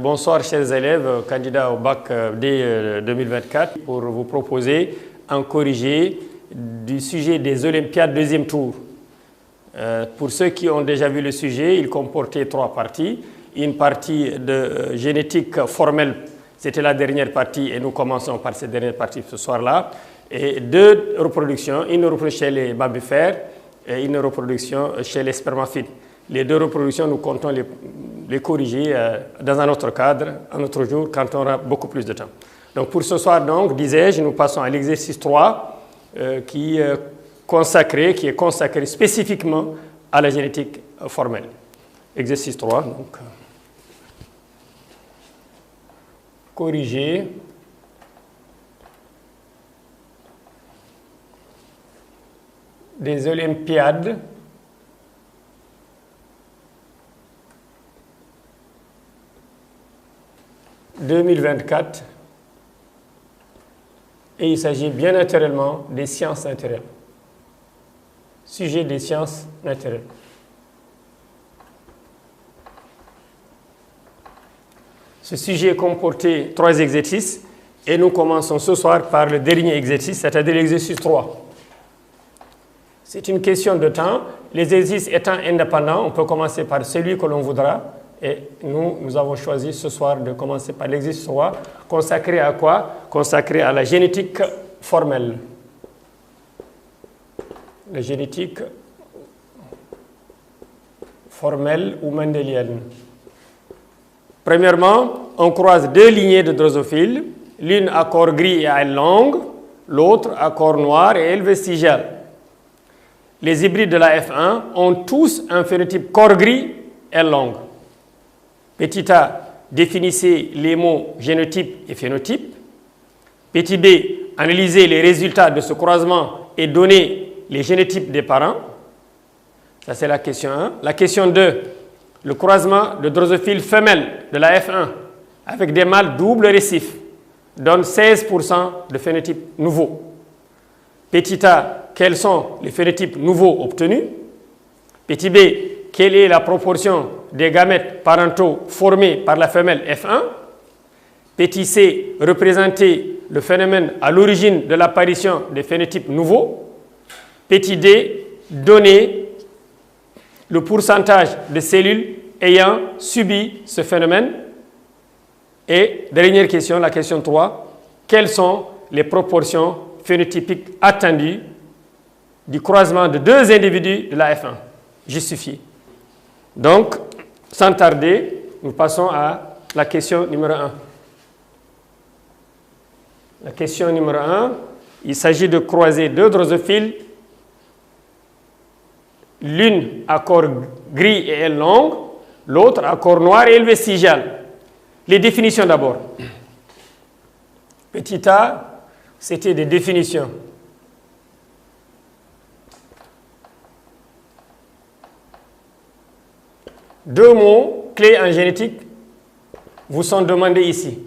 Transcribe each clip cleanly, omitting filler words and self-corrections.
bonsoir chers élèves, candidats au bac D 2024, pour vous proposer un corrigé du sujet des Olympiades deuxième tour. Pour ceux qui ont déjà vu le sujet, il comportait 3 parties. Une partie de génétique formelle, c'était la dernière partie et nous commençons par cette dernière partie ce soir-là. Et 2 reproductions, une reproduction chez les mammifères et une reproduction chez les spermatozoïdes. Les 2 reproductions, nous comptons les corriger dans un autre cadre, un autre jour, quand on aura beaucoup plus de temps. Donc pour ce soir, donc, disais-je, nous passons à l'exercice 3 qui est consacré spécifiquement à la génétique formelle. Exercice 3, donc corriger des Olympiades « 2024 » et il s'agit bien naturellement des sciences naturelles. Sujet des sciences naturelles. Ce sujet comportait 3 exercices et nous commençons ce soir par le dernier exercice, c'est-à-dire l'exercice 3. C'est une question de temps. Les exercices étant indépendants, on peut commencer par celui que l'on voudra. Et nous avons choisi ce soir de commencer par l'exercice 3, consacré à quoi? Consacré à la génétique formelle. La génétique formelle ou mendélienne. Premièrement, on croise 2 lignées de drosophiles, l'une à corps gris et à aile longue, l'autre à corps noir et aile vestigiale. Les hybrides de la F1 ont tous un phénotype corps gris, aile longue. Petit a, définissez les mots génotype et phénotype. Petit b, analysez les résultats de ce croisement et donnez les génotypes des parents. Ça, c'est la question 1. La question 2, le croisement de drosophiles femelles de la F1 avec des mâles double récifs donne 16% de phénotypes nouveaux. Petit a, quels sont les phénotypes nouveaux obtenus? Petit b, quelle est la proportion des gamètes parentaux formés par la femelle F1? Petit c, représenter le phénomène à l'origine de l'apparition des phénotypes nouveaux. Petit d, donner le pourcentage de cellules ayant subi ce phénomène. Et dernière question, la question 3, quelles sont les proportions phénotypiques attendues du croisement de 2 individus de la F1? Justifié. Donc, sans tarder, nous passons à la question numéro 1. La question numéro 1, il s'agit de croiser 2 drosophiles, l'une à corps gris et aile longue, l'autre à corps noir et aile vestigiale. Les définitions d'abord. Petit a, c'était des définitions. Deux mots clés en génétique vous sont demandés ici.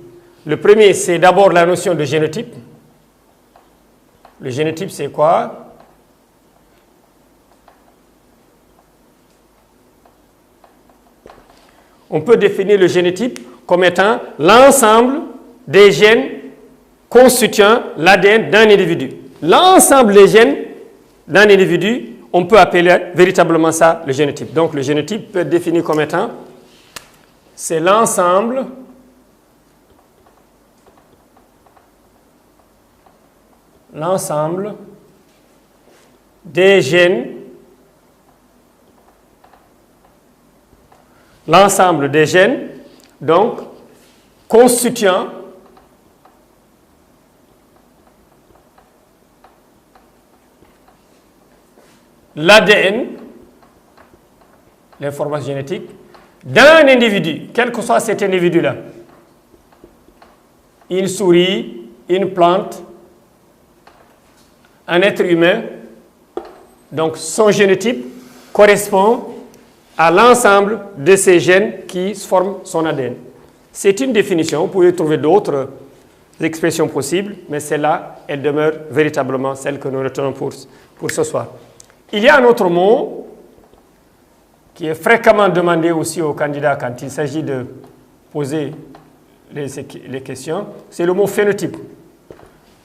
Le premier, c'est d'abord la notion de génotype. Le génotype, c'est quoi? On peut définir le génotype comme étant l'ensemble des gènes constituant l'ADN d'un individu. L'ensemble des gènes d'un individu, on peut appeler véritablement ça le génotype. Donc le génotype peut être défini comme étant, c'est l'ensemble des gènes, donc constituant l'ADN, l'information génétique, d'un individu, quel que soit cet individu-là. Une souris, une plante, un être humain. Donc son génotype correspond à l'ensemble de ces gènes qui forment son ADN. C'est une définition, vous pouvez trouver d'autres expressions possibles, mais celle-là, elle demeure véritablement celle que nous retenons pour ce soir. Il y a un autre mot qui est fréquemment demandé aussi aux candidats quand il s'agit de poser les questions, c'est le mot phénotype.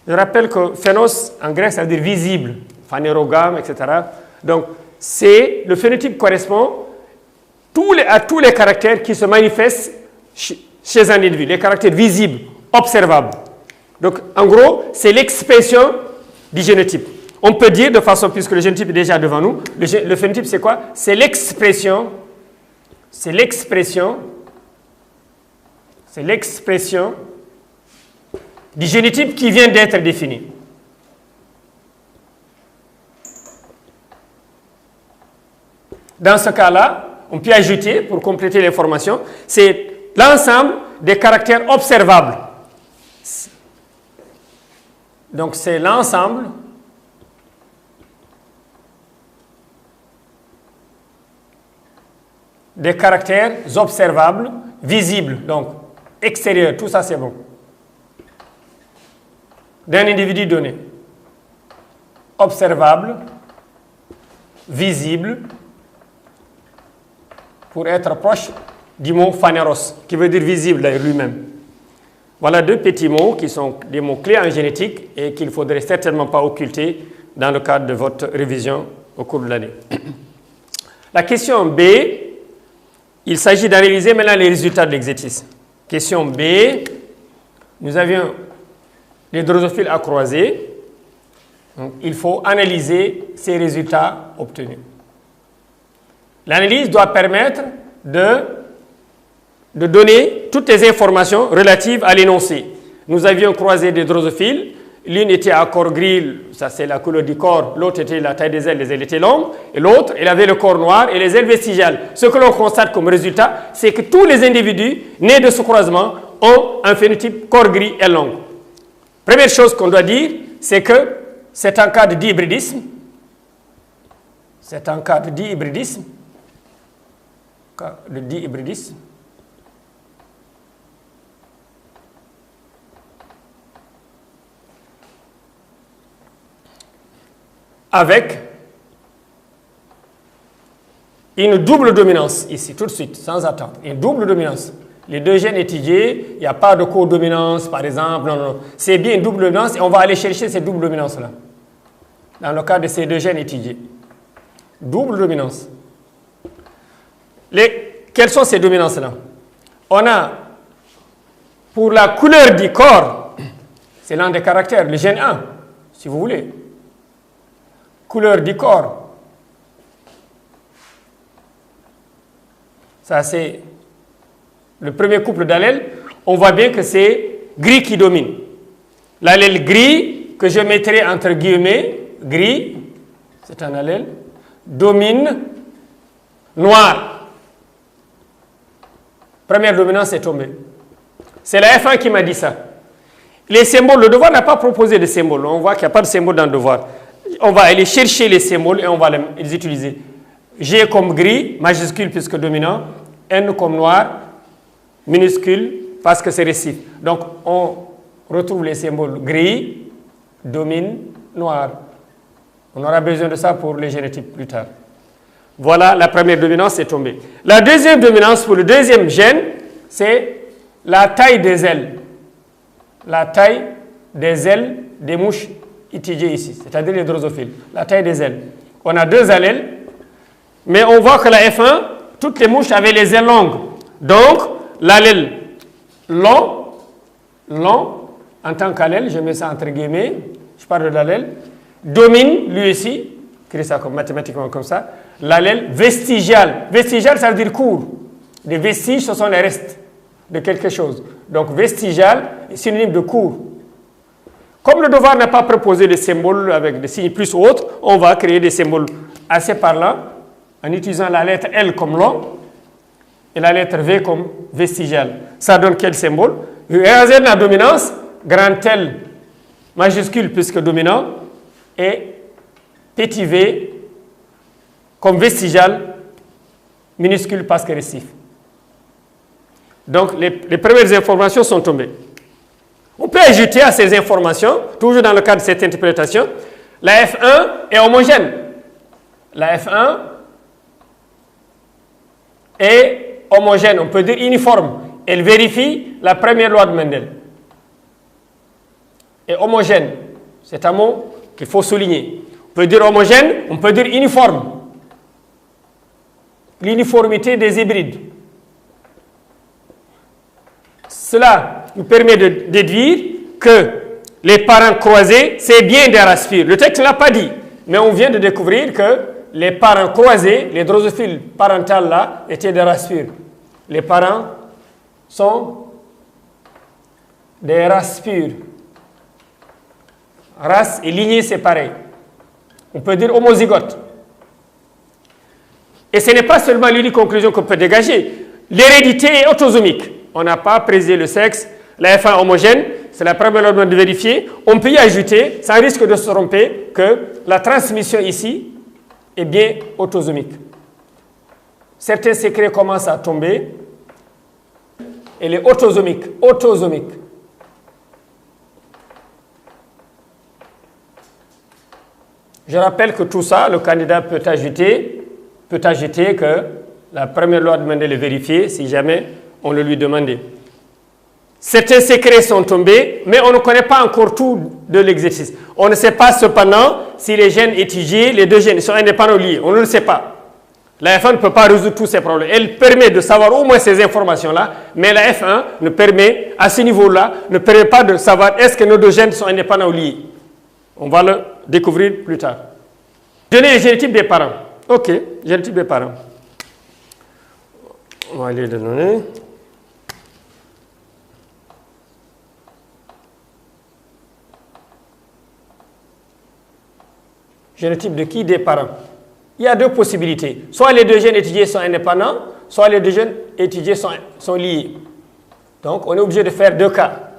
Je rappelle que phénos en grec, ça veut dire visible, phanérogame, etc. Donc, le phénotype correspond à tous les caractères qui se manifestent chez un individu, les caractères visibles, observables. Donc, en gros, c'est l'expression du génotype. On peut dire de façon, puisque le génotype est déjà devant nous, le phénotype c'est quoi? C'est l'expression du génotype qui vient d'être défini. Dans ce cas-là, on peut ajouter, pour compléter l'information, c'est l'ensemble des caractères observables. Donc, c'est l'ensemble des caractères observables, visibles, donc extérieurs, tout ça c'est bon, d'un individu donné. Observable, visible, pour être proche du mot phanéros, qui veut dire visible d'ailleurs lui-même. Voilà deux petits mots qui sont des mots clés en génétique et qu'il ne faudrait certainement pas occulter dans le cadre de votre révision au cours de l'année. La question B, il s'agit d'analyser maintenant les résultats de l'exercice. Question B, nous avions les drosophiles à croiser. Donc, il faut analyser ces résultats obtenus. L'analyse doit permettre de donner toutes les informations relatives à l'énoncé. Nous avions croisé des drosophiles. L'une était à corps gris, ça c'est la couleur du corps, l'autre était la taille des ailes étaient longues, et l'autre, elle avait le corps noir et les ailes vestigiales. Ce que l'on constate comme résultat, c'est que tous les individus nés de ce croisement ont un phénotype corps gris et long. Première chose qu'on doit dire, c'est que c'est un cas de dihybridisme. C'est un cas de dihybridisme. Cas de dihybridisme. Avec une double dominance ici, tout de suite, sans attendre. Une double dominance. Les deux gènes étudiés, il n'y a pas de codominance, par exemple. Non, non. C'est bien une double dominance et on va aller chercher cette double dominance-là. Dans le cas de ces deux gènes étudiés. Double dominance. Quelles sont ces dominances-là? On a, pour la couleur du corps, c'est l'un des caractères, le gène 1, si vous voulez. Couleur du corps. Ça, c'est le premier couple d'allèles. On voit bien que c'est gris qui domine. L'allèle gris, que je mettrai entre guillemets, gris, c'est un allèle, domine noir. Première dominance est tombée. C'est la F1 qui m'a dit ça. Les symboles, le devoir n'a pas proposé de symboles. On voit qu'il n'y a pas de symbole dans le devoir. On va aller chercher les symboles et on va les utiliser. G comme gris, majuscule puisque dominant. N comme noir, minuscule parce que c'est récif. Donc, on retrouve les symboles gris, domine, noir. On aura besoin de ça pour les génotypes plus tard. Voilà, la première dominance est tombée. La deuxième dominance pour le deuxième gène, c'est la taille des ailes. La taille des ailes des mouches étudiées ici, c'est-à-dire les drosophiles. La taille des ailes. On a deux allèles, mais on voit que la F1, toutes les mouches avaient les ailes longues. Donc, l'allèle long, en tant qu'allèle, je mets ça entre guillemets, je parle de l'allèle, domine, lui aussi, écris ça comme, mathématiquement comme ça, l'allèle vestigial. Vestigial, ça veut dire court. Les vestiges, ce sont les restes de quelque chose. Donc, vestigial est synonyme de court. Comme le devoir n'a pas proposé de symboles avec des signes plus ou autres, on va créer des symboles assez parlants en utilisant la lettre L comme long et la lettre V comme vestigial. Ça donne quel symbole? Réalisez la dominance, grand L majuscule puisque dominant, et petit v comme vestigial, minuscule parce que récif. Donc les premières informations sont tombées. On peut ajouter à ces informations, toujours dans le cadre de cette interprétation, la F1 est homogène. La F1 est homogène, on peut dire uniforme. elle vérifie la première loi de Mendel. Et homogène, c'est un mot qu'il faut souligner. On peut dire homogène, on peut dire uniforme. L'uniformité des hybrides. Cela nous permet de déduire que les parents croisés, c'est bien des races pures. Le texte ne l'a pas dit, mais on vient de découvrir que les parents croisés, les drosophiles parentales là, étaient des races pures. Les parents sont des races pures. Race et lignée, c'est pareil. On peut dire homozygote. Et ce n'est pas seulement l'unique conclusion qu'on peut dégager. L'hérédité est autosomique. On n'a pas précisé le sexe. La F1 homogène, c'est la première norme de vérifier. On peut y ajouter, sans risque de se tromper, que la transmission ici est bien autosomique. Certains secrets commencent à tomber. Elle est autosomique. Autosomique. Je rappelle que tout ça, le candidat peut ajouter que la première loi de Mendel est vérifiée si jamais on le lui demandait. Certains secrets sont tombés, mais on ne connaît pas encore tout de l'exercice. On ne sait pas cependant si les gènes étudiés, les deux gènes sont indépendants ou liés. On ne le sait pas. La F1 ne peut pas résoudre tous ces problèmes. Elle permet de savoir au moins ces informations-là, mais la F1 ne permet, à ce niveau-là, ne permet pas de savoir est-ce que nos deux gènes sont indépendants ou liés. On va le découvrir plus tard. Donner les génotypes des parents. Ok, génotype des parents. On va aller les donner. Génotype de qui? Des parents. Il y a deux possibilités. Soit les deux gènes étudiés sont indépendants, soit les deux gènes étudiés sont liés. Donc, on est obligé de faire deux cas.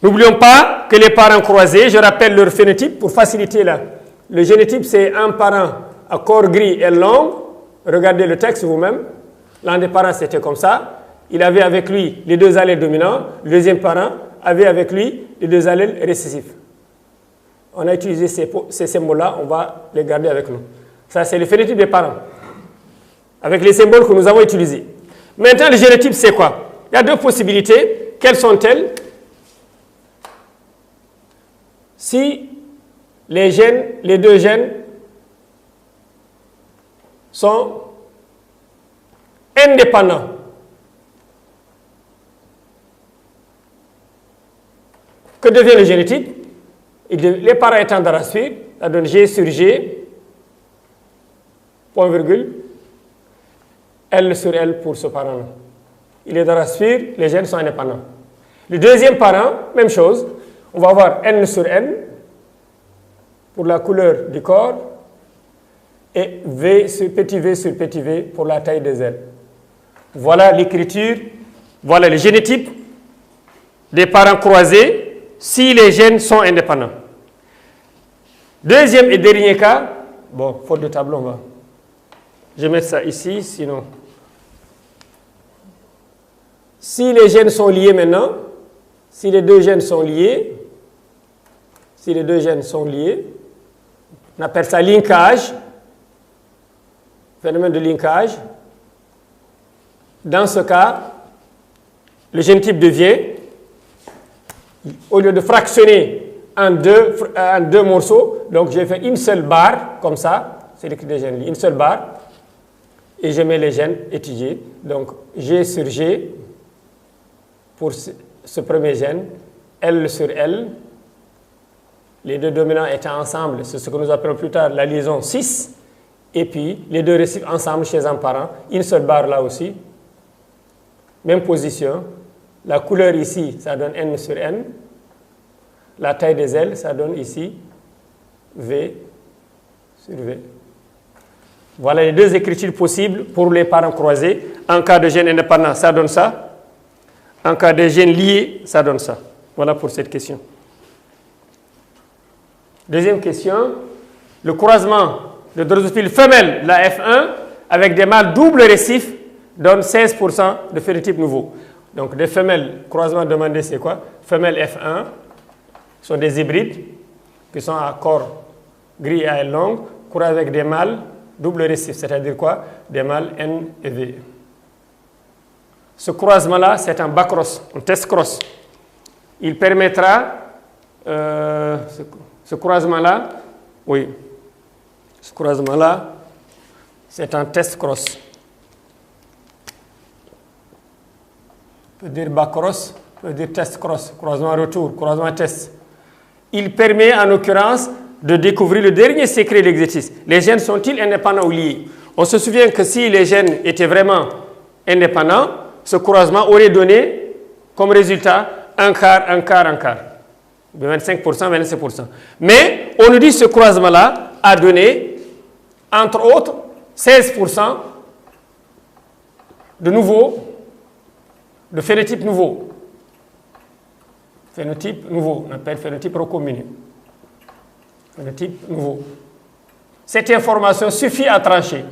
N'oublions pas que les parents croisés, je rappelle leur phénotype pour faciliter là. Le génotype, c'est un parent à corps gris et long. Regardez le texte vous-même. L'un des parents, c'était comme ça. Il avait avec lui les deux allèles dominants. Le deuxième parent avait avec lui les deux allèles récessifs. On a utilisé ces symboles-là, on va les garder avec nous. Ça, c'est le phénotype des parents, avec les symboles que nous avons utilisés. Maintenant, le génotype, c'est quoi? Il y a deux possibilités. Quelles sont-elles? Si les deux gènes sont indépendants. Que devient le génotype? Les parents étant de race pure, ça donne G sur G, point virgule, L sur L pour ce parent-là. Il est de race pure, les gènes sont indépendants. Le deuxième parent, même chose, on va avoir N sur N pour la couleur du corps et petit v sur petit v pour la taille des ailes. Voilà l'écriture, voilà le génotype des parents croisés si les gènes sont indépendants. Deuxième et dernier cas, bon, faute de tableau, je vais mettre ça ici, sinon. Si les gènes sont liés maintenant, si les deux gènes sont liés, on appelle ça linkage, phénomène de linkage. Dans ce cas, le génotype devient, au lieu de fractionner en deux morceaux, donc je vais faire une seule barre, comme ça, c'est l'écrit des gènes, une seule barre, et je mets les gènes étudiés. Donc G sur G pour ce premier gène, L sur L, les deux dominants étant ensemble, c'est ce que nous appelons plus tard la liaison 6, et puis les deux récifs ensemble chez un parent, une seule barre là aussi, même position, la couleur ici, ça donne N sur N, la taille des ailes, ça donne ici V sur V. Voilà les deux écritures possibles pour les parents croisés. En cas de gènes indépendants, ça donne ça. En cas de gènes liés, ça donne ça. Voilà pour cette question. Deuxième question. Le croisement de drosophile femelle, la F1, avec des mâles double récif, donne 16% de phénotype nouveau. Donc des femelles, croisement demandé, c'est quoi? Femelles F1 sont des hybrides qui sont à corps gris et à ailes longues, croisés avec des mâles double récif, c'est-à-dire quoi? Des mâles N et V. Ce croisement-là, c'est un bas-cross, un test cross. Il permettra, ce croisement-là, oui, ce croisement-là, c'est un test cross. On peut dire bas-cross, on peut dire test cross, croisement retour, croisement test. Il permet en l'occurrence de découvrir le dernier secret de l'exercice. Les gènes sont-ils indépendants ou liés? On se souvient que si les gènes étaient vraiment indépendants, ce croisement aurait donné comme résultat un quart, un quart, un quart. 25%, 25%. Mais on nous dit que ce croisement-là a donné, entre autres, 16% de nouveaux, de phénotypes nouveaux. Phénotype nouveau, on appelle phénotype recombiné. Phénotype nouveau. Cette information suffit à trancher.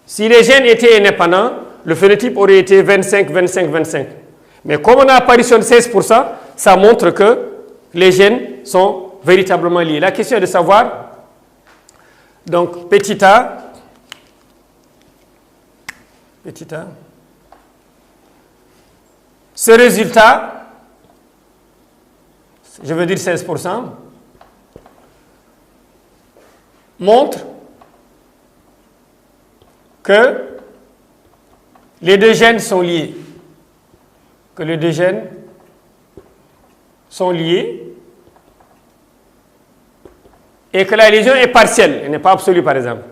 Si les gènes étaient indépendants, le phénotype aurait été 25, 25, 25. Mais comme on a apparition de 16%, ça montre que les gènes sont véritablement liés. La question est de savoir, donc petit a, ce résultat, je veux dire 16%, montre que les deux gènes sont liés. Que les deux gènes sont liés et que la lésion est partielle, elle n'est pas absolue par exemple,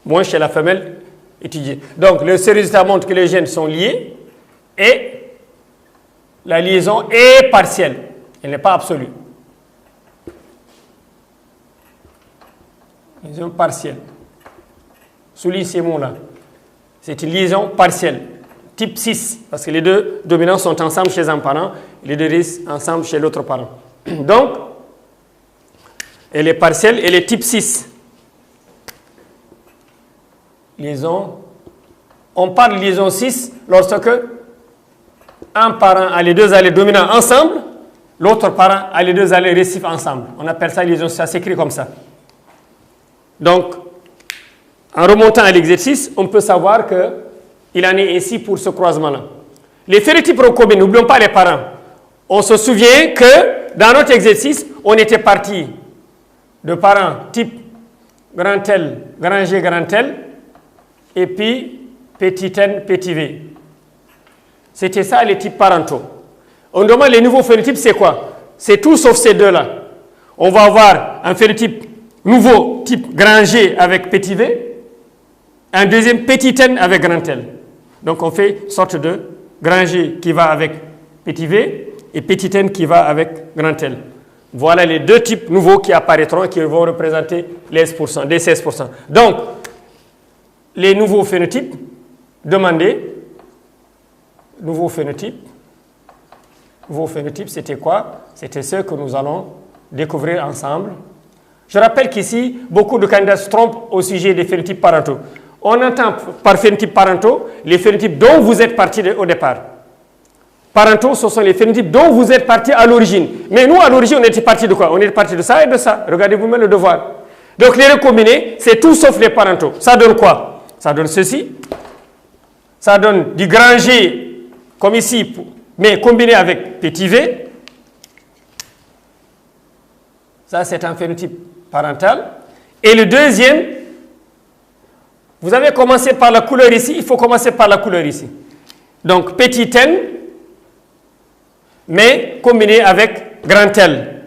moins chez la femelle étudiée. Donc ce résultat montre que les gènes sont liés et la liaison est partielle, elle n'est pas absolue. Liaison partielle. Souligne ces mots-là. C'est une liaison partielle, type 6, parce que les deux dominants sont ensemble chez un parent, les deux risques ensemble chez l'autre parent. Donc, elle est partielle, elle est type 6. Liaison. On parle de liaison 6 lorsque un parent a les deux allées dominants ensemble, l'autre parent a les deux allées récifs ensemble. On appelle ça liaison 6, ça s'écrit comme ça. Donc, en remontant à l'exercice, on peut savoir qu'il en est ainsi pour ce croisement-là. Les phénotypes recombinés, n'oublions pas les parents. On se souvient que dans notre exercice, on était parti de parents type grand L, grand G, grand L, et puis petit n, petit v. C'était ça les types parentaux. On demande les nouveaux phénotypes, c'est quoi? C'est tout sauf ces deux-là. On va avoir un phénotype nouveau type grand G avec petit v, un deuxième petit n avec grand L. Donc on fait une sorte de grand G qui va avec petit v et petit n qui va avec grand L. Voilà les deux types nouveaux qui apparaîtront et qui vont représenter les 16%. Donc, les nouveaux phénotypes demandés, nouveaux phénotypes, c'était quoi? C'était ceux que nous allons découvrir ensemble. Je rappelle qu'ici, beaucoup de candidats se trompent au sujet des phénotypes parentaux. On entend par phénotypes parentaux les phénotypes dont vous êtes partis au départ. Parentaux, ce sont les phénotypes dont vous êtes partis à l'origine. Mais nous, à l'origine, on était partis de quoi? On était partis de ça et de ça. Regardez vous-même le devoir. Donc, les recombinés, c'est tout sauf les parentaux. Ça donne quoi? Ça donne ceci. Ça donne du grand G, comme ici, mais combiné avec petit v. Ça, c'est un phénotype parental. Et le deuxième, vous avez commencé par la couleur ici, il faut commencer par la couleur ici. Donc, petit n, mais combiné avec grand L.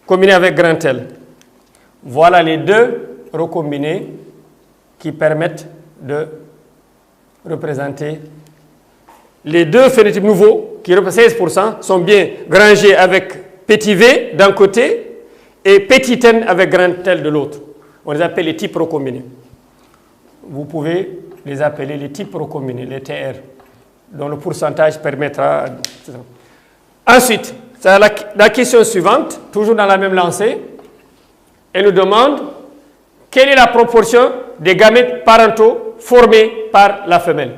Combiné avec grand L. Voilà les deux recombinés qui permettent de représenter les deux phénotypes nouveaux qui représentent 16% sont bien grand G avec petit v d'un côté et petit n avec grand L de l'autre. On les appelle les types recombinés. Vous pouvez les appeler les types recombinés, les TR, dont le pourcentage permettra... Ensuite, la question suivante, toujours dans la même lancée, elle nous demande quelle est la proportion des gamètes parentaux formés par la femelle.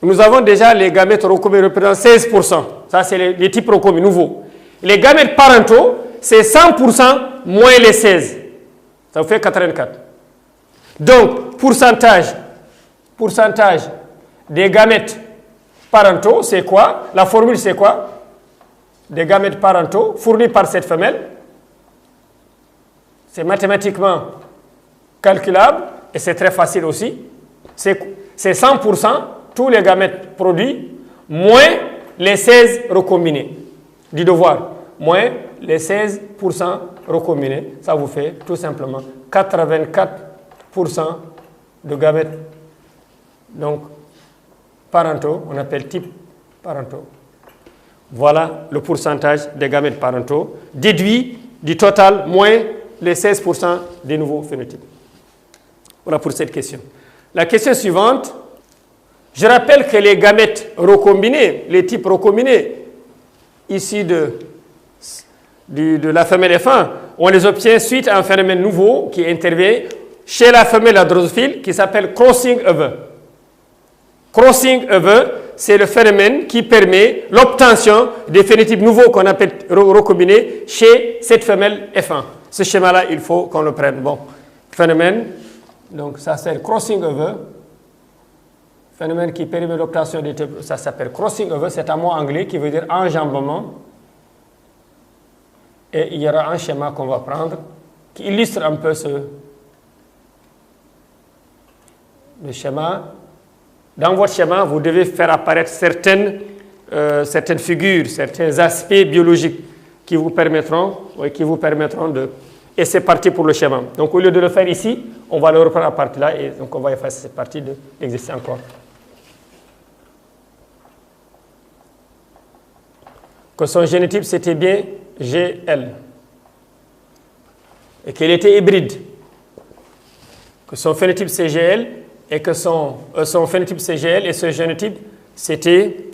Nous avons déjà les gamètes recombinés représentant 16%. Ça, c'est les types recombinés nouveaux. Les gamètes parentaux, c'est 100% moins les 16. Ça vous fait 84. Donc, pourcentage des gamètes parentaux, c'est quoi? La formule, c'est quoi? Des gamètes parentaux fournis par cette femelle. C'est mathématiquement calculable et c'est très facile aussi. C'est 100%, tous les gamètes produits, moins les 16 recombinés du devoir, moins les 16% recombinés. Ça vous fait tout simplement 84% de gamètes donc parentaux, on appelle type parentaux. Voilà le pourcentage des gamètes parentaux déduit du total moins les 16% des nouveaux phénotypes. Voilà pour cette question. La question suivante, je rappelle que les gamètes recombinés, les types recombinés issus de la femelle F1, on les obtient suite à un phénomène nouveau qui intervient chez la femelle à drosophile qui s'appelle crossing over. Crossing over, c'est le phénomène qui permet l'obtention des phénotypes nouveaux qu'on appelle recombinés chez cette femelle F1. Ce schéma-là, il faut qu'on le prenne. Bon, phénomène, donc ça c'est le crossing over. Phénomène qui permet l'obtention des types, ça s'appelle crossing over, c'est un mot anglais qui veut dire enjambement. Et il y aura un schéma qu'on va prendre qui illustre un peu le schéma. Dans votre schéma, vous devez faire apparaître certaines figures, certains aspects biologiques qui vous permettront de... Et c'est parti pour le schéma. Donc, au lieu de le faire ici, on va le reprendre à partir là et donc on va effacer cette partie de l'exercice encore. Que son génotype, c'était bien GL. Et qu'il était hybride. Que son phénotype, c'est GL. Et que son phénotype CGL et ce génotype, c'était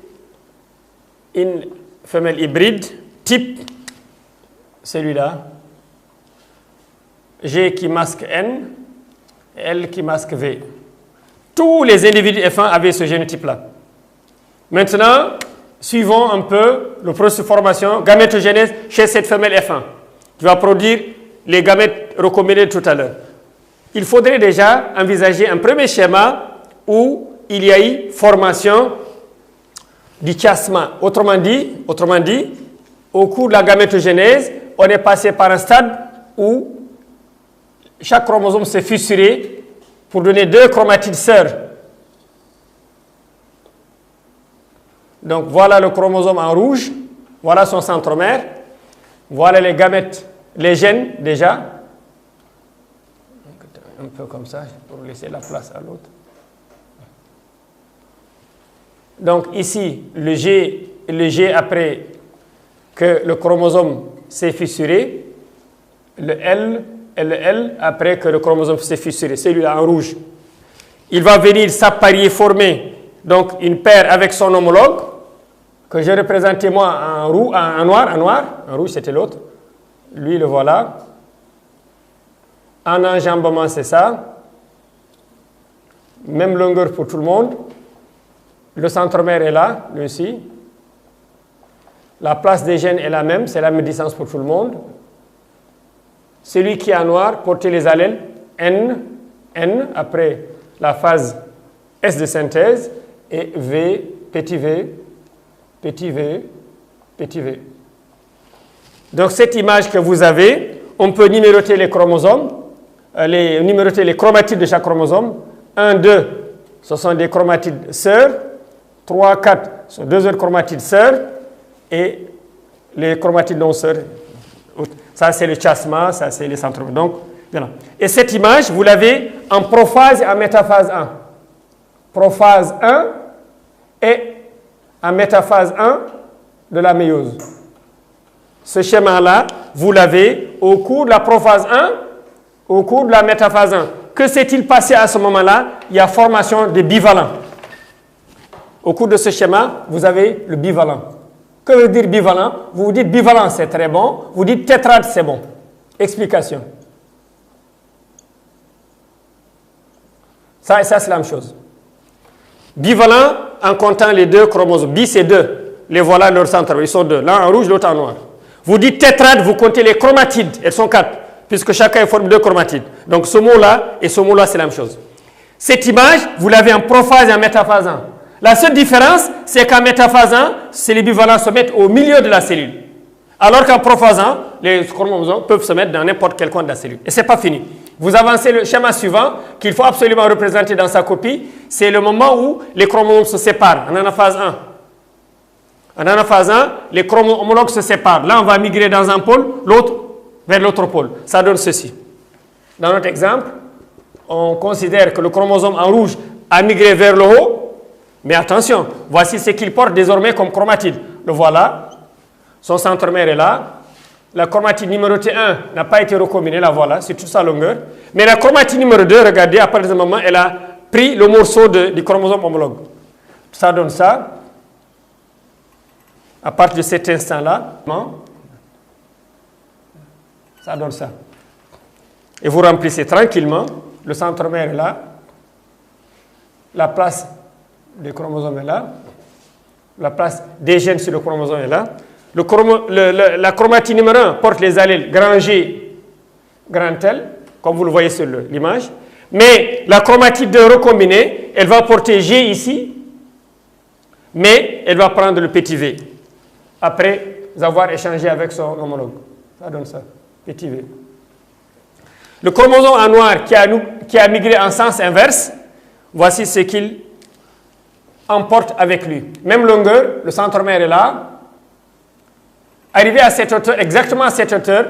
une femelle hybride, type, celui-là, G qui masque N, L qui masque V. Tous les individus F1 avaient ce génotype-là. Maintenant, suivons un peu le processus de formation, gamétogenèse chez cette femelle F1, qui va produire les gamètes recombinés tout à l'heure. Il faudrait déjà envisager un premier schéma où il y a eu formation du chiasma. Autrement dit, au cours de la gamétogenèse, on est passé par un stade où chaque chromosome s'est fissuré pour donner deux chromatides sœurs. Donc voilà le chromosome en rouge, voilà son centromère, voilà les gamètes, les gènes déjà. Un peu comme ça, pour laisser la place à l'autre. Donc ici, le G après que le chromosome s'est fissuré, le L et le L après que le chromosome s'est fissuré, celui-là en rouge. Il va venir s'apparier, former donc une paire avec son homologue, que j'ai représenté moi en noir, en rouge c'était l'autre, lui le voilà. En enjambement, c'est ça. Même longueur pour tout le monde. Le centromère est là, lui aussi. La place des gènes est la même, c'est la même distance pour tout le monde. Celui qui est en noir portait les allèles N, après la phase S de synthèse, et V, petit v, petit v, petit v. Donc cette image que vous avez, on peut numéroter les chromosomes, numéroter les chromatides de chaque chromosome. 1, 2, ce sont des chromatides sœurs. 3, 4, ce sont deux autres chromatides sœurs. Et les chromatides non sœurs, ça c'est le chiasma, ça c'est les centromères. Donc, voilà. Et cette image, vous l'avez en prophase et en métaphase 1. Prophase 1 et en métaphase 1 de la méiose. Ce schéma-là, vous l'avez au cours de la prophase 1, au cours de la métaphase 1. Que s'est-il passé à ce moment-là? Il y a formation de bivalents. Au cours de ce schéma, vous avez le bivalent. Que veut dire bivalent? Vous dites bivalent, c'est très bon. Vous dites tétrade, c'est bon. Explication. Ça et ça, c'est la même chose. Bivalent, en comptant les deux chromosomes. Bi, c'est 2. Les voilà leur centre. Ils sont 2. L'un en rouge, l'autre en noir. Vous dites tétrade, vous comptez les chromatides. Elles sont 4. puisque chacun est formé de 2 chromatides. Donc ce mot-là et ce mot-là, c'est la même chose. Cette image, vous l'avez en prophase et en métaphase 1. La seule différence, c'est qu'en métaphase 1, les bivalents se mettent au milieu de la cellule. Alors qu'en prophase 1, les chromosomes peuvent se mettre dans n'importe quel coin de la cellule. Et ce n'est pas fini. Vous avancez le schéma suivant qu'il faut absolument représenter dans sa copie. C'est le moment où les chromosomes se séparent en anaphase 1. En anaphase 1, les chromosomes homologues se séparent. Là, on va migrer dans un pôle, l'autre vers l'autre pôle. Ça donne ceci. Dans notre exemple, on considère que le chromosome en rouge a migré vers le haut. Mais attention, voici ce qu'il porte désormais comme chromatide. Le voilà. Son centromère est là. La chromatide numéro T1 n'a pas été recombinée. La voilà, c'est toute sa longueur. Mais la chromatide numéro 2, regardez, à partir de ce moment, elle a pris le morceau du chromosome homologue. Ça donne ça. À partir de cet instant-là, ça donne ça. Et vous remplissez tranquillement. Le centromère est là. La place des chromosomes est là. La place des gènes sur le chromosome est là. La chromatide numéro 1 porte les allèles grand G, grand L, comme vous le voyez sur l'image. Mais la chromatide 2 recombinée, elle va porter G ici, mais elle va prendre le petit v, après avoir échangé avec son homologue. Ça donne ça, petit v. Le chromosome en noir qui a migré en sens inverse, voici ce qu'il emporte avec lui. Même longueur, le centromère est là. Arrivé à cette hauteur, exactement à cette hauteur,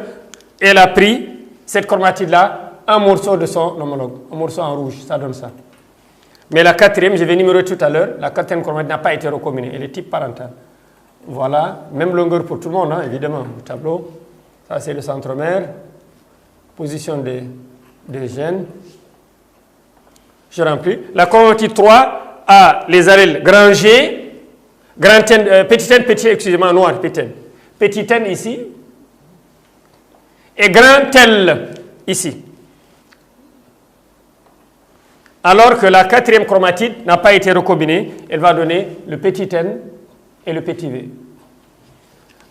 elle a pris, cette chromatide-là, un morceau de son homologue, un morceau en rouge, ça donne ça. Mais la quatrième, je vais numéroter tout à l'heure, la quatrième chromatide n'a pas été recombinée, elle est type parental. Voilà, même longueur pour tout le monde, hein, évidemment, le tableau. Ça, c'est le centromère, position des gènes. Je remplis. La chromatide 3 a les allèles grand G, grand N, petit n, petit, excusez-moi, noir, petit n. Petit n ici, et grand L ici. Alors que la quatrième chromatide n'a pas été recombinée, elle va donner le petit n et le petit v.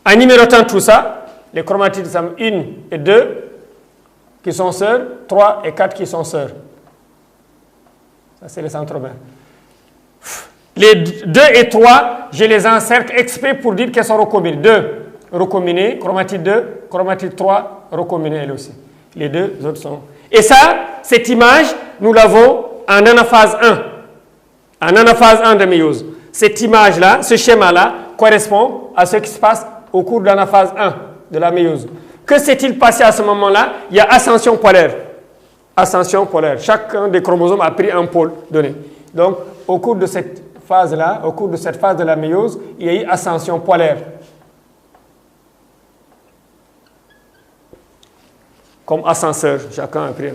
En numérotant tout ça, les chromatides sont 1 et 2 qui sont sœurs, 3 et 4 qui sont sœurs. Ça, c'est les centromères. Les 2 et 3, je les encercle exprès pour dire qu'elles sont recombinées. 2 recombinées, chromatide 2, chromatide 3 recombinée elle aussi. Les deux autres sont. Et ça, cette image, nous l'avons en anaphase 1. En anaphase 1 de méiose. Cette image-là, ce schéma-là, correspond à ce qui se passe au cours de l'anaphase 1 de la méiose. Que s'est-il passé à ce moment-là? Il y a ascension polaire. Ascension polaire. Chacun des chromosomes a pris un pôle donné. Donc, au cours de cette phase-là, au cours de cette phase de la méiose, il y a eu ascension polaire. Comme ascenseur, chacun a pris.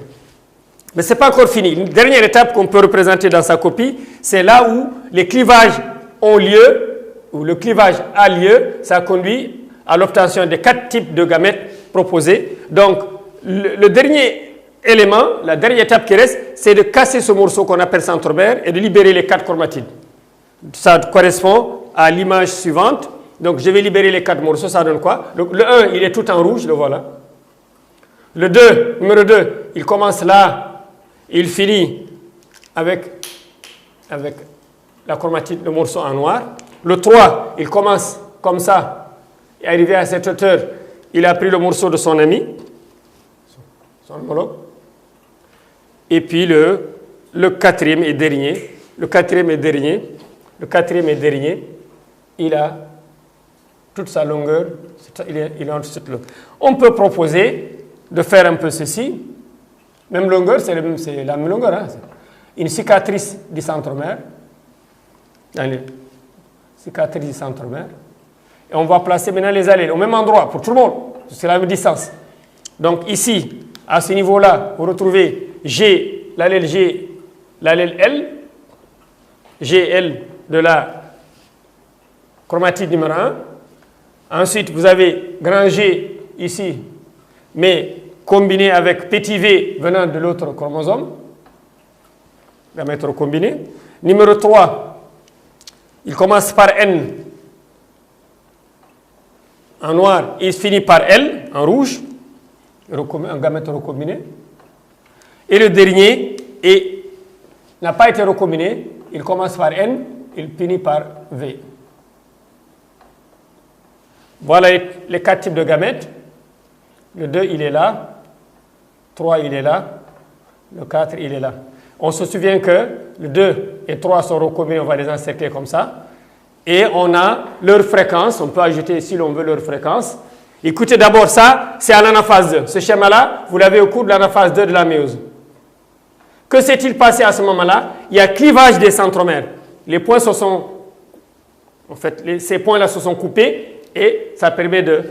Mais ce n'est pas encore fini. Une dernière étape qu'on peut représenter dans sa copie, c'est là où les clivages ont lieu, où le clivage a lieu, ça conduit à l'obtention des 4 types de gamètes proposés. Donc, le dernier élément, la dernière étape qui reste, c'est de casser ce morceau qu'on appelle centromère et de libérer les 4 chromatides. Ça correspond à l'image suivante. Donc, je vais libérer les 4 morceaux, ça donne quoi? Le 1, il est tout en rouge, le voilà. Le 2, numéro 2, il commence là, il finit avec la chromatide, le morceau en noir. Le 3, il commence comme ça, et arrivé à cette hauteur, il a pris le morceau de son ami, son homologue. Et puis le quatrième et dernier, il a toute sa longueur, il est entre cette longueur. On peut proposer de faire un peu ceci. Même longueur, c'est la même longueur. Hein. Une cicatrice du centromère. Cicatrice du centromère. Et on va placer maintenant les allèles au même endroit pour tout le monde. C'est la même distance. Donc ici, à ce niveau-là, vous retrouvez G, l'allèle G, l'allèle L. GL de la chromatide numéro 1. Ensuite, vous avez grand G ici, mais combiné avec petit v venant de l'autre chromosome. On va mettre combiné. Numéro 3, il commence par N en noir et il finit par L en rouge. un gamète recombiné. Et le dernier n'a pas été recombiné, il commence par N, il finit par V. Voilà les 4 types de gamètes. Le 2, il est là. 3, il est là. Le 4, il est là. On se souvient que le 2 et 3 sont recombinés, on va les encercler comme ça. Et on a leur fréquence, on peut ajouter si l'on veut leur fréquence. Écoutez d'abord ça, c'est à l'anaphase 2. Ce schéma-là, vous l'avez au cours de l'anaphase 2 de la méiose. Que s'est-il passé à ce moment-là? Il y a clivage des centromères. Les points se sont, en fait, ces points-là se sont coupés et ça permet de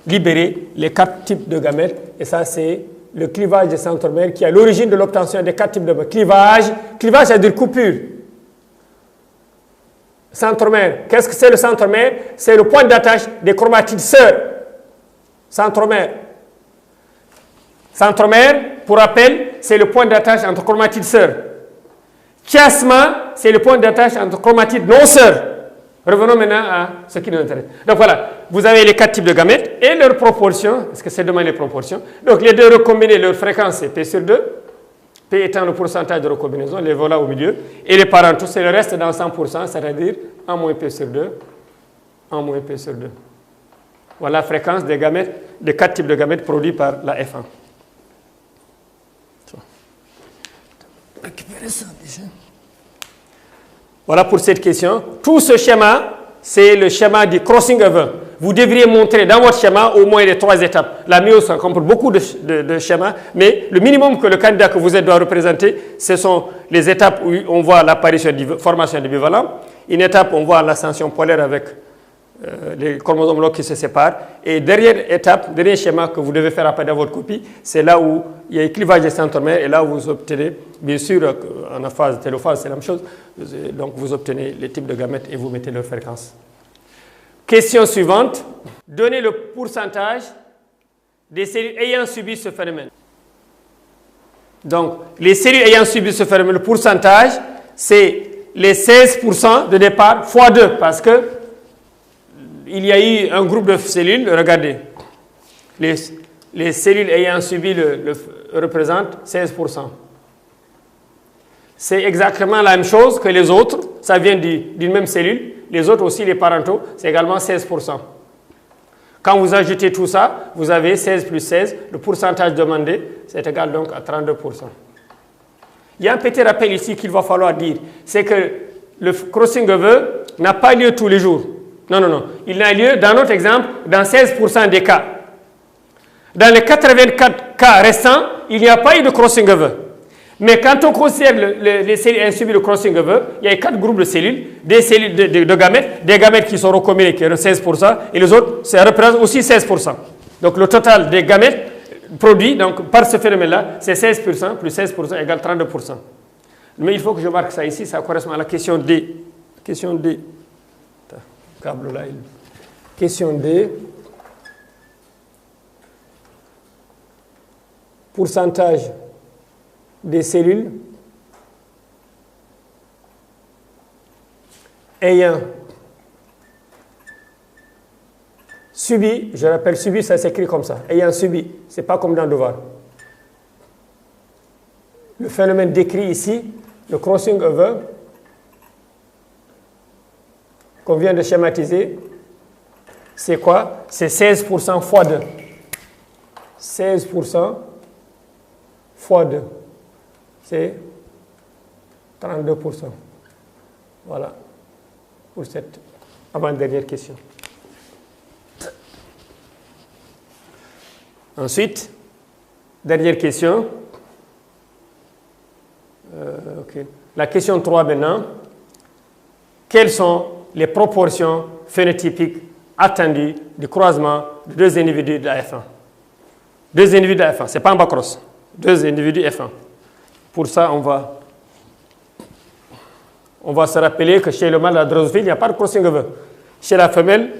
libérer les 4 types de gamètes. Et ça, c'est le clivage des centromères qui est à l'origine de l'obtention des 4 types de gamètes. Clivage, ça veut dire coupure. Centromère. Qu'est-ce que c'est le centromère? C'est le point d'attache des chromatides sœurs. Centromère. Centromère, pour rappel, c'est le point d'attache entre chromatides sœurs. Chiasma, c'est le point d'attache entre chromatides non sœurs. Revenons maintenant à ce qui nous intéresse. Donc voilà, vous avez les 4 types de gamètes et leurs proportions. Est-ce que c'est demain les proportions? Donc les deux recombinés, leur fréquence c'est P sur 2. P étant le pourcentage de recombinaison, les voilà au milieu. Et les parentaux, c'est le reste dans 100%, c'est-à-dire 1 moins P sur 2, 1 moins P sur 2. Voilà la fréquence des gamètes, des 4 types de gamètes produits par la F1. Récupérer ça déjà. Voilà pour cette question. Tout ce schéma, c'est le schéma du crossing over. Vous devriez montrer dans votre schéma au moins les 3 étapes. La méiose comporte beaucoup de schémas, mais le minimum que le candidat que vous êtes doit représenter, ce sont les étapes où on voit l'apparition de formation du bivalent, une étape où on voit l'ascension polaire avec les chromosomes loques qui se séparent, et dernière étape, dernier schéma que vous devez faire apparaître dans votre copie, c'est là où il y a le clivage des centromères, et là où vous obtenez, bien sûr, en aphase, télophase, c'est la même chose, donc vous obtenez les types de gamètes et vous mettez leur fréquence. Question suivante, donnez le pourcentage des cellules ayant subi ce phénomène. Donc, les cellules ayant subi ce phénomène, le pourcentage, c'est les 16% de départ fois 2, parce que il y a eu un groupe de cellules, regardez, les cellules ayant subi représentent 16%. C'est exactement la même chose que les autres, ça vient d'une même cellule. Les autres aussi, les parentaux, c'est également 16%. Quand vous ajoutez tout ça, vous avez 16 plus 16, le pourcentage demandé, c'est égal donc à 32%. Il y a un petit rappel ici qu'il va falloir dire, c'est que le crossing over n'a pas lieu tous les jours. Non, non, non. Il n'a lieu, dans notre exemple, dans 16% des cas. Dans les 84 cas restants, il n'y a pas eu de crossing over. Mais quand on considère les cellules ayant subi le crossing over, il y a 4 groupes de cellules, des cellules de gamètes, des gamètes qui sont recombinés, qui sont 16%, et les autres, ça représente aussi 16%. Donc le total des gamètes produits donc, par ce phénomène-là, c'est 16% plus 16% égale 32%. Mais il faut que je marque ça ici, ça correspond à la question D. Question D. Câble là. Question D. Pourcentage des cellules ayant subi, je rappelle subi, ça s'écrit comme ça, ayant subi, c'est pas comme dans le devoir. Le phénomène décrit ici, le crossing over, qu'on vient de schématiser, c'est quoi? C'est 16% fois 2. 16% fois 2. C'est 32%. Voilà pour cette avant-dernière question. Ensuite, dernière question. Okay. La question 3 maintenant. Quelles sont les proportions phénotypiques attendues du croisement de 2 individus de la F1? 2 individus de la F1, ce n'est pas un bacross. 2 individus F1. Pour ça, on va se rappeler que chez le mâle de la drosophile, il n'y a pas de crossing over. Chez la femelle,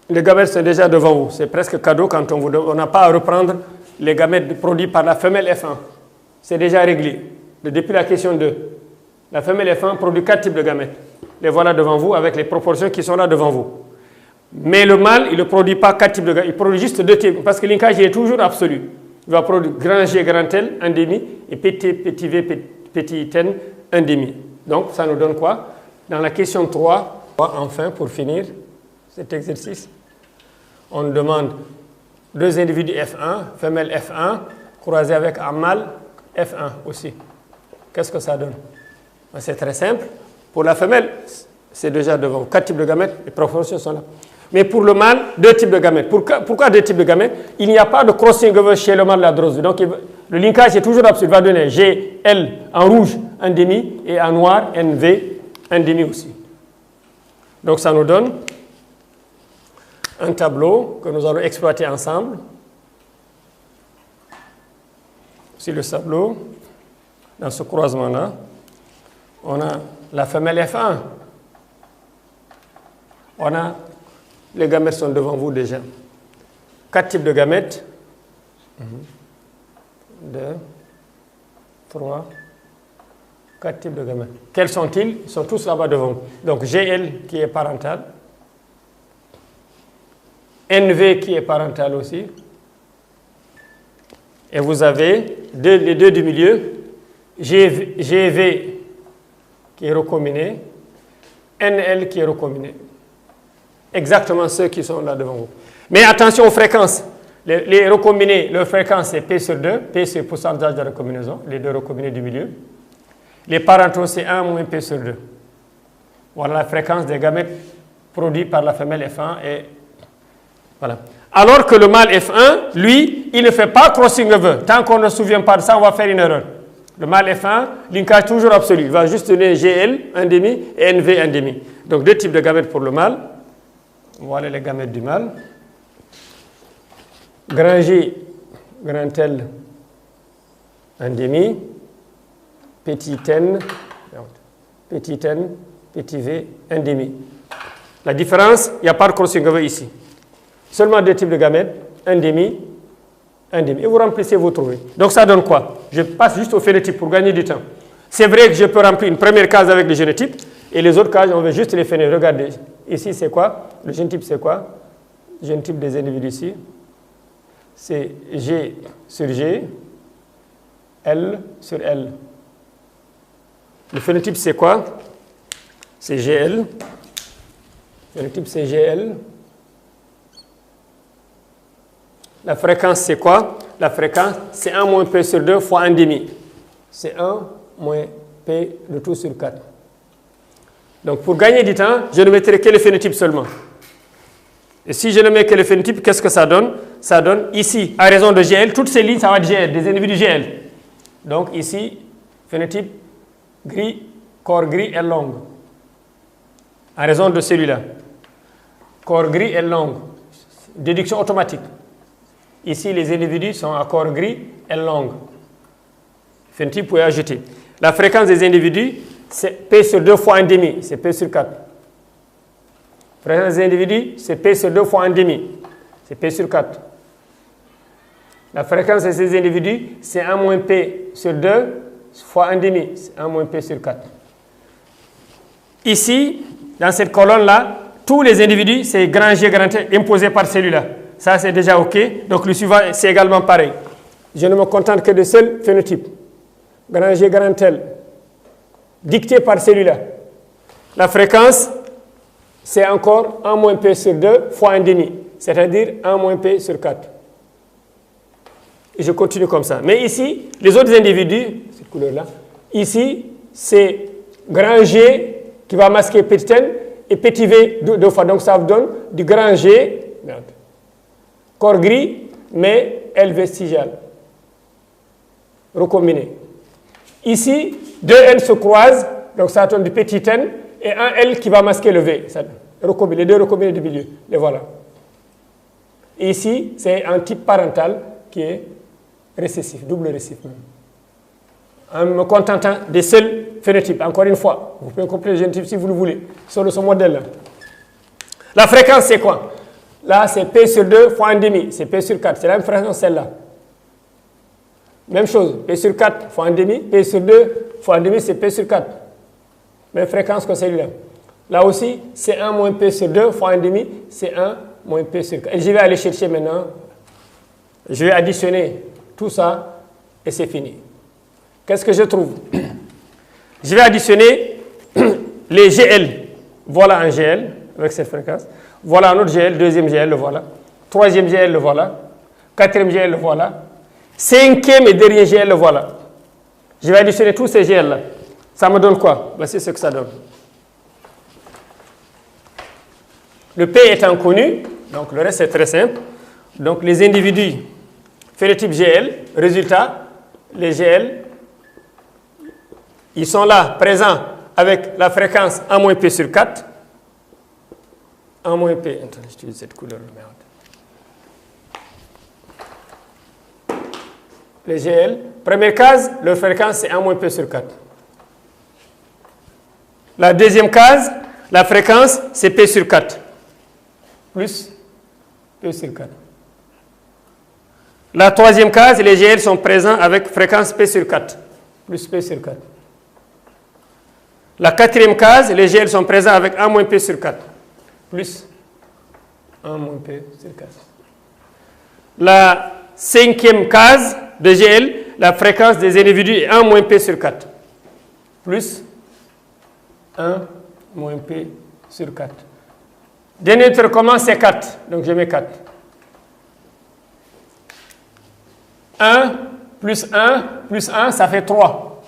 les gamètes sont déjà devant vous. C'est presque cadeau quand on n'a pas à reprendre les gamètes produits par la femelle F1. C'est déjà réglé. Depuis la question 2. La femelle F1 produit 4 types de gamètes. Les voilà devant vous avec les proportions qui sont là devant vous. Mais le mâle, il ne produit pas 4 types de gamètes, il produit juste 2 types, parce que le linkage est toujours absolu. Il va produire grand G, grand L, 1,5, et petit V, petit N, 1,5. Donc, ça nous donne quoi? Dans la question 3, enfin, pour finir cet exercice, on demande 2 individus F1, femelle F1, croisés avec un mâle F1 aussi. Qu'est-ce que ça donne? C'est très simple. Pour la femelle, c'est déjà devant. 4 types de gamètes, les proportions sont là. Mais pour le mâle, 2 types de gamètes. Pourquoi 2 types de gamètes? Il n'y a pas de crossing over chez le mâle de la drosophilie. Donc, le linkage est toujours absolu. Il va donner GL en rouge, 1,5, et en noir, NV, 1,5 aussi. Donc, ça nous donne un tableau que nous allons exploiter ensemble. Sur le tableau, dans ce croisement-là, on a la femelle F1. On a, les gamètes sont devant vous déjà. 4 types de gamètes. 2, 3, 4 types de gamètes. Quels sont-ils? Ils sont tous là-bas devant vous. Donc GL qui est parental. NV qui est parental aussi. Et vous avez les 2 du milieu. GV qui est recombiné. NL qui est recombiné. Exactement ceux qui sont là devant vous. Mais attention aux fréquences. Les recombinés, leur fréquence c'est P sur 2. P c'est le pourcentage de recombinaison, les 2 recombinés du milieu. Les parentaux c'est 1 moins P sur 2. Voilà la fréquence des gamètes produits par la femelle F1. Et voilà. Alors que le mâle F1, lui, il ne fait pas crossing over. Tant qu'on ne se souvient pas de ça, on va faire une erreur. Le mâle F1, linkage toujours absolu. Il va juste donner GL, 1,5 et NV, 1,5. Donc 2 types de gamètes pour le mâle. Voilà les gamètes du mâle. Grand G, grand L, 1,5. Petit n, petit v, 1,5. La différence, il n'y a pas de crossing over ici. Seulement 2 types de gamètes, 1,5, 1,5. Et vous remplissez, vous trouvez. Donc ça donne quoi? Je passe juste au phénotype pour gagner du temps. C'est vrai que je peux remplir une première case avec le génotype et les autres cases, on veut juste les phénotypes. Regardez, ici c'est quoi? Le génotype c'est quoi? Le génotype des individus ici, c'est G sur G, L sur L. Le phénotype c'est quoi? C'est GL. Le phénotype c'est GL. La fréquence, c'est quoi? La fréquence, c'est 1 moins P sur 2 fois 1,5. C'est 1 moins P de tout sur 4. Donc, pour gagner du temps, je ne mettrai que le phénotype seulement. Et si je ne mets que le phénotype, qu'est-ce que ça donne? Ça donne ici, à raison de GL, toutes ces lignes, ça va être GL, des individus GL. Donc, ici, phénotype gris, corps gris et longue. À raison de celui-là. Corps gris et longue. Déduction automatique. Ici, les individus sont à corps gris et longue. Phénotype, vous pouvez ajouter. La fréquence des individus, c'est P sur 2 fois 1,5, c'est P sur 4. La fréquence des individus, c'est P sur 2 fois 1,5, c'est P sur 4. La fréquence de ces individus, c'est 1 moins P sur 2 fois 1,5, c'est 1 moins P sur 4. Ici, dans cette colonne-là, tous les individus, c'est grand G, grand T, imposé par celui-là. Ça, c'est déjà OK. Donc, le suivant, c'est également pareil. Je ne me contente que de seul phénotype. Grand G, grand L. Dicté par celui-là. La fréquence, c'est encore 1 moins P sur 2 fois 1,5. C'est-à-dire 1 moins P sur 4. Et je continue comme ça. Mais ici, les autres individus, cette couleur-là, ici, c'est grand G qui va masquer petit n et petit v 2 fois. Donc, ça vous donne du grand G. Merde. Corps gris, mais L vestigial. Recombiné. Ici, 2 N se croisent, donc ça donne du petit n, et un L qui va masquer le V. Les 2 recombinés du milieu. Les voilà. Et ici, c'est un type parental qui est récessif, double récessif même. En me contentant des seuls phénotypes, encore une fois, vous pouvez compléter le génotype si vous le voulez, sur ce modèle-là. La fréquence, c'est quoi? Là, c'est P sur 2 fois 1,5, c'est P sur 4. C'est la même fréquence celle-là. Même chose, P sur 4 fois 1,5, P sur 2 fois 1,5, c'est P sur 4. Même fréquence que celui-là. Là aussi, c'est 1 moins P sur 2 fois 1,5, c'est 1 moins P sur 4. Et je vais aller chercher maintenant, je vais additionner tout ça et c'est fini. Qu'est-ce que je trouve? Je vais additionner les GL. Voilà un GL avec cette fréquence. Voilà un autre GL, deuxième GL, le voilà. Troisième GL, le voilà. Quatrième GL, le voilà. Cinquième et dernier GL, le voilà. Je vais additionner tous ces GL-là. Ça me donne quoi? Voici ce que ça donne. Le P étant connu, donc le reste est très simple. Donc les individus phénotype GL, résultat, les GL, ils sont là, présents, avec la fréquence 1 moins P sur 4. 1 moins P, attends, j'utilise cette couleur, merde. Les GL, première case, leur fréquence c'est 1 moins P sur 4. La deuxième case, la fréquence c'est P sur 4. Plus P sur 4. La troisième case, les GL sont présents avec fréquence P sur 4. Plus P sur 4. La quatrième case, les GL sont présents avec 1 moins P sur 4. Plus 1 moins P sur 4. La cinquième case de GL, la fréquence des individus est 1 moins P sur 4. Plus 1 moins P sur 4. Dernier truc comment c'est 4. Donc je mets 4. 1 plus 1 plus 1, ça fait 3.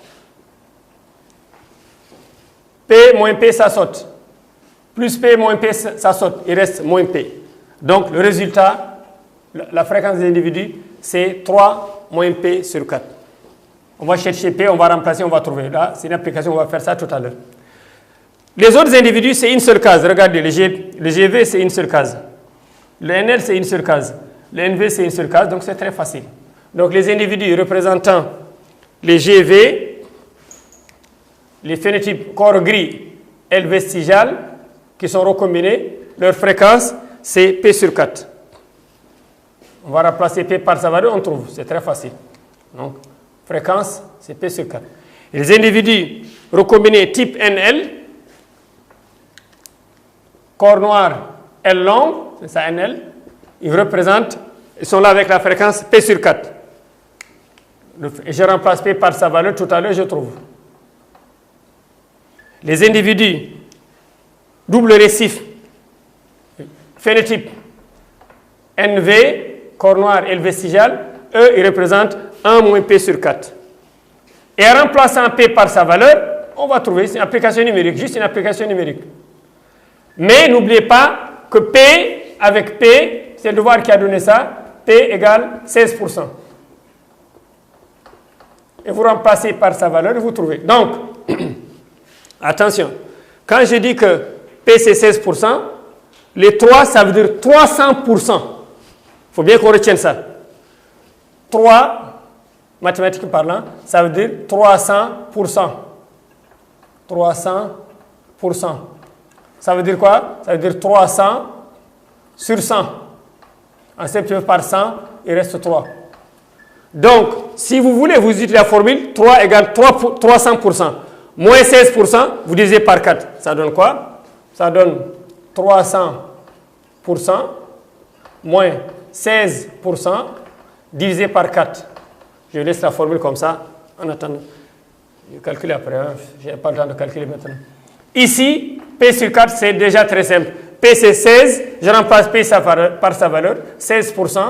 P moins P, ça saute. Plus P moins P, ça saute. Il reste moins P. Donc, le résultat, la fréquence des individus, c'est 3 moins P sur 4. On va chercher P, on va remplacer, on va trouver. Là, c'est une application, on va faire ça tout à l'heure. Les autres individus, c'est une seule case. Regardez, le GV, c'est une seule case. Le NL, c'est une seule case. Le NV, c'est une seule case, donc c'est très facile. Donc, les individus représentant les GV, les phénotypes corps gris L vestigial qui sont recombinés, leur fréquence c'est P sur 4. On va remplacer P par sa valeur, on trouve, c'est très facile. Donc, fréquence c'est P sur 4. Et les individus recombinés type NL, corps noir L long, c'est ça NL, ils sont là avec la fréquence P sur 4. Et je remplace P par sa valeur, tout à l'heure je trouve. Les individus double récif, phénotype NV, corps noir L vestigial, eux, ils représentent 1 moins P sur 4. Et en remplaçant P par sa valeur, on va trouver, c'est une application numérique, juste une application numérique. Mais n'oubliez pas que P avec P, c'est le devoir qui a donné ça, P égale 16%. Et vous remplacez par sa valeur et vous trouvez. Donc, attention, quand je dis que P c'est 16%, les 3 ça veut dire 300%. Il faut bien qu'on retienne ça. 3, mathématiquement parlant, ça veut dire 300%. 300%. Ça veut dire quoi? Ça veut dire 300 sur 100. En simplifiant par 100, il reste 3. Donc, si vous voulez, vous utilisez la formule 3 égale 300%. Moins 16%, vous divisez par 4. Ça donne quoi? Ça donne 300% moins 16% divisé par 4. Je laisse la formule comme ça en attendant. Je vais calculer après. Hein. Je n'ai pas le temps de calculer maintenant. Ici, P sur 4, c'est déjà très simple. P c'est 16. Je remplace P par sa valeur. 16%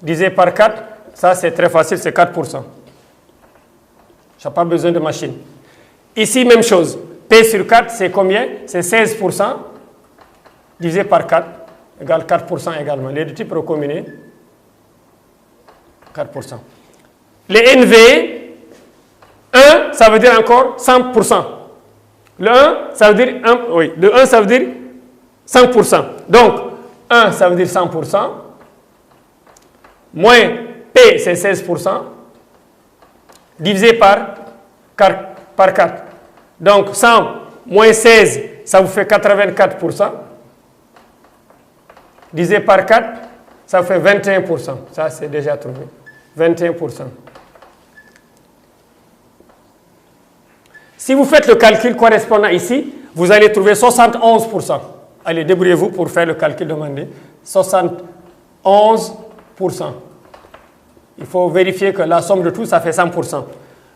divisé par 4. Ça, c'est très facile, c'est 4%. Je n'ai pas besoin de machine. Ici, même chose. P sur 4, c'est combien? C'est 16% divisé par 4, égale 4% également. Les deux types recombinés, 4%. Les NV, 1, ça veut dire encore 100%. Le 1, ça veut dire, le 1, ça veut dire 100%. Donc, 1, ça veut dire 100%. Moins P, c'est 16%. Divisé par 4. Donc, 100 moins 16, ça vous fait 84%. Divisé par 4, ça vous fait 21%. Ça, c'est déjà trouvé. 21%. Si vous faites le calcul correspondant ici, vous allez trouver 71%. Allez, débrouillez-vous pour faire le calcul demandé. 71%. Il faut vérifier que la somme de tout, ça fait 100%.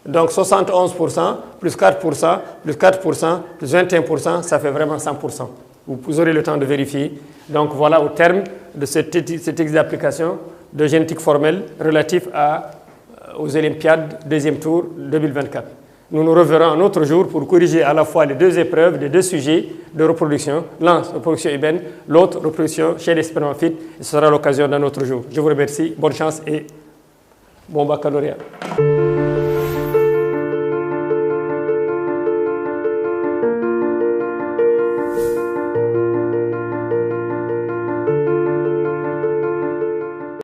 Donc 71% plus 4% plus 4% plus 21%, ça fait vraiment 100%. Vous aurez le temps de vérifier. Donc voilà au terme de cet exercice d'application de génétique formelle relatif aux Olympiades deuxième tour 2024. Nous nous reverrons un autre jour pour corriger à la fois les deux épreuves des deux sujets de reproduction, l'un reproduction humaine, l'autre reproduction chez les spermatozoïdes. Ce sera l'occasion d'un autre jour. Je vous remercie, bonne chance et bon baccalauréat.